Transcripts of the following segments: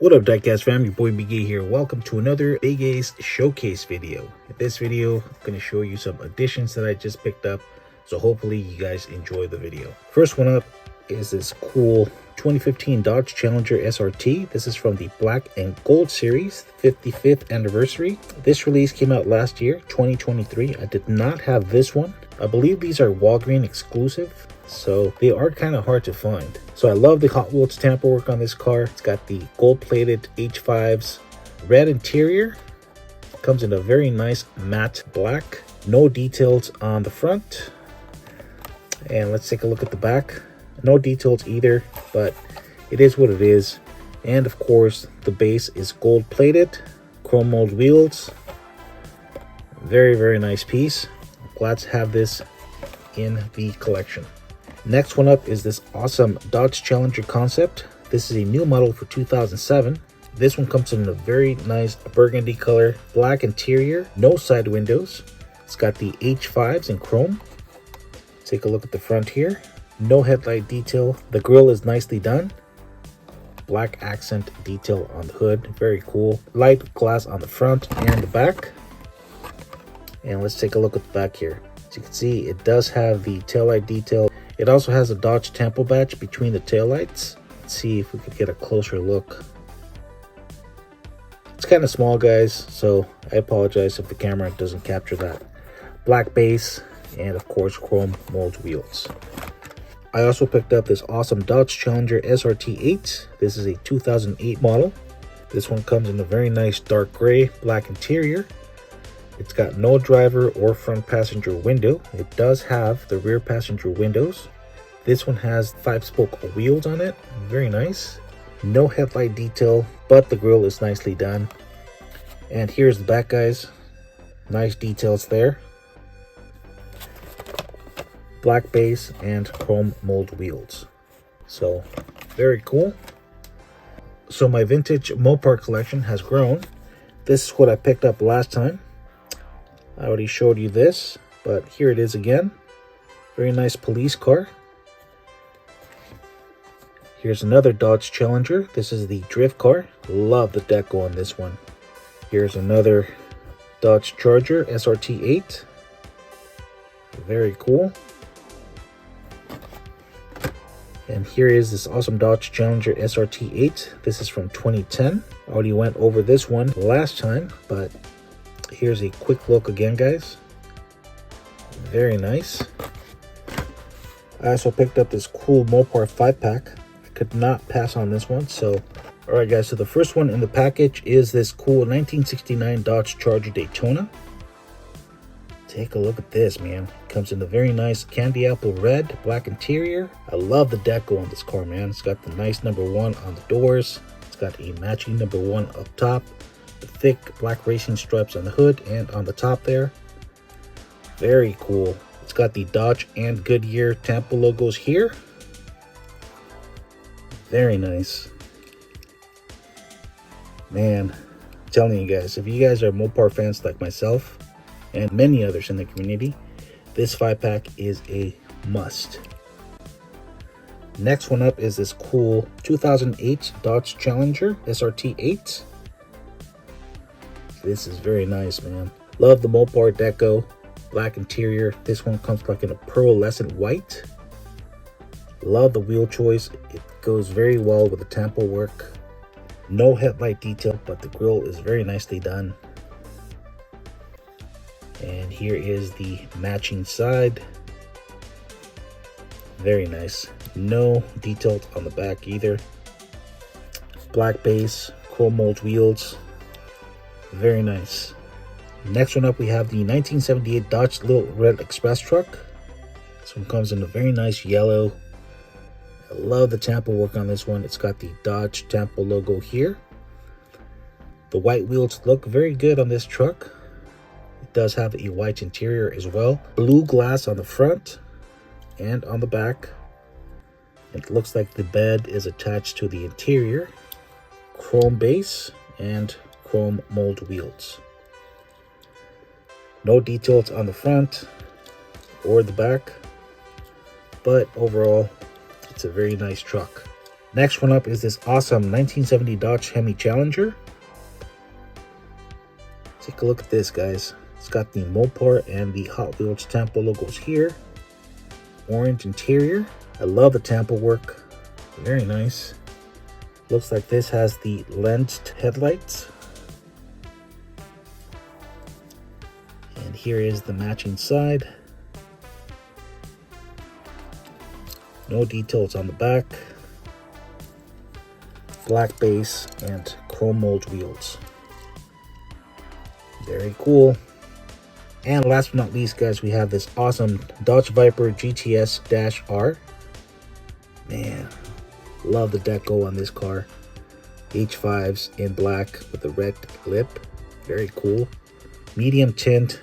What up, Diecast fam? Your boy BG here. Welcome to another Big Ace showcase video. In this video, I'm going to show you some additions that I just picked up. So hopefully you guys enjoy the video. First one up is this cool 2015 Dodge Challenger SRT. This is from the Black and Gold series, 55th anniversary. This release came out last year, 2023. I did not have this one. I believe these are Walgreen exclusive, so they are kind of hard to find. So I love the Hot Wheels tamper work on this car. It's got the gold-plated H5s, red interior. Comes in a very nice matte black. No details on the front. And let's take a look at the back. No details either, but it is what it is. And of course, the base is gold-plated, chrome mold wheels. Very, very nice piece. Glad to have this in the collection. Next one up is this awesome Dodge Challenger concept. This is a new model for 2007. This one comes in a very nice burgundy color, black interior, no side windows. It's got the H5s in chrome. Take a look at the front here. No headlight detail. The grille is nicely done. Black accent detail on the hood. Very cool. Light glass on the front and the back. And let's take a look at the back here. As you can see, it does have the taillight detail. It also has a Dodge Tampo badge between the taillights. Let's see if we could get a closer look. It's kind of small, guys, so I apologize if the camera doesn't capture that. Black base and of course chrome mold wheels. I also picked up this awesome Dodge Challenger SRT8. This is a 2008 model. This one comes in a very nice dark gray, black interior. It's got no driver or front passenger window. It does have the rear passenger windows. This one has 5-spoke wheels on it. Very nice. No headlight detail, but the grille is nicely done. And here's the back, guys. Nice details there. Black base and chrome mold wheels. So, very cool. So my vintage Mopar collection has grown. This is what I picked up last time. I already showed you this, but here it is again. Very nice police car. Here's another Dodge Challenger. This is the drift car. Love the deco on this one. Here's another Dodge Charger SRT8. Very cool. And here is this awesome Dodge Challenger SRT8. This is from 2010. I already went over this one last time, but here's a quick look again, guys. Very nice. I also picked up this cool Mopar 5-pack. I could not pass on this one. So, alright guys, so the first one in the package is this cool 1969 Dodge Charger Daytona. Take a look at this, man. Comes in a very nice candy apple red, black interior. I love the deco on this car, man. It's got the nice #1 on the doors. It's got a matching #1 up top. The thick black racing stripes on the hood and on the top there. Very cool. It's got the Dodge and Goodyear Tampa logos here. Very nice. Man, I'm telling you guys, if you guys are Mopar fans like myself and many others in the community, this 5-pack is a must. Next one up is this cool 2008 Dodge Challenger SRT8. This is very nice, man. Love the Mopar deco, black interior. This one comes like in a pearlescent white. Love the wheel choice. It goes very well with the Tampo work. No headlight detail, but the grille is very nicely done. And here is the matching side. Very nice. No details on the back either. Black base, chrome mold wheels. Very nice. Next one up, we have the 1978 Dodge Little Red Express truck. This one comes in a very nice yellow. I love the Tampa work on this one. It's got the Dodge Tampa logo here. The white wheels look very good on this truck. It does have a white interior as well. Blue glass on the front and on the back. It looks like the bed is attached to the interior. Chrome base and chrome mold wheels. No details on the front or the back, but overall it's a very nice truck. Next one up is this awesome 1970 Dodge Hemi Challenger. Take a look at this, guys. It's got the Mopar and the Hot Wheels Tampa logos here. Orange interior. I love the Tampa work. Very nice. Looks like this has the lensed headlights. And here is the matching side. No details on the back. Black base and chrome mold wheels. Very cool. And last but not least, guys, we have this awesome Dodge Viper GTS-R. Man, love the deco on this car. H5s in black with a red lip. Very cool. Medium tint.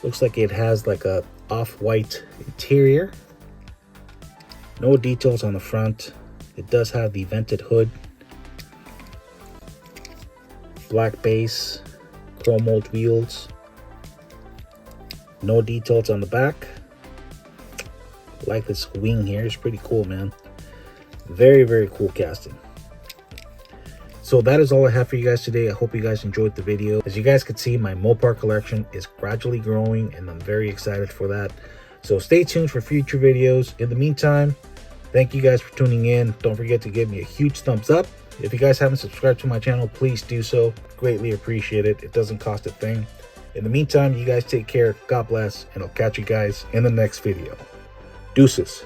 Looks like it has like a off-white interior. No details on the front. It does have the vented hood. Black base. Chrome mold wheels. No details on the back. I like this wing here. It's pretty cool, man. Very, very cool casting. So that is all I have for you guys today. I hope you guys enjoyed the video. As you guys can see, my Mopar collection is gradually growing and I'm very excited for that. So stay tuned for future videos. In the meantime, thank you guys for tuning in. Don't forget to give me a huge thumbs up. If you guys haven't subscribed to my channel, please do so. Greatly appreciate it. It doesn't cost a thing. In the meantime, you guys take care. God bless, and I'll catch you guys in the next video. Deuces.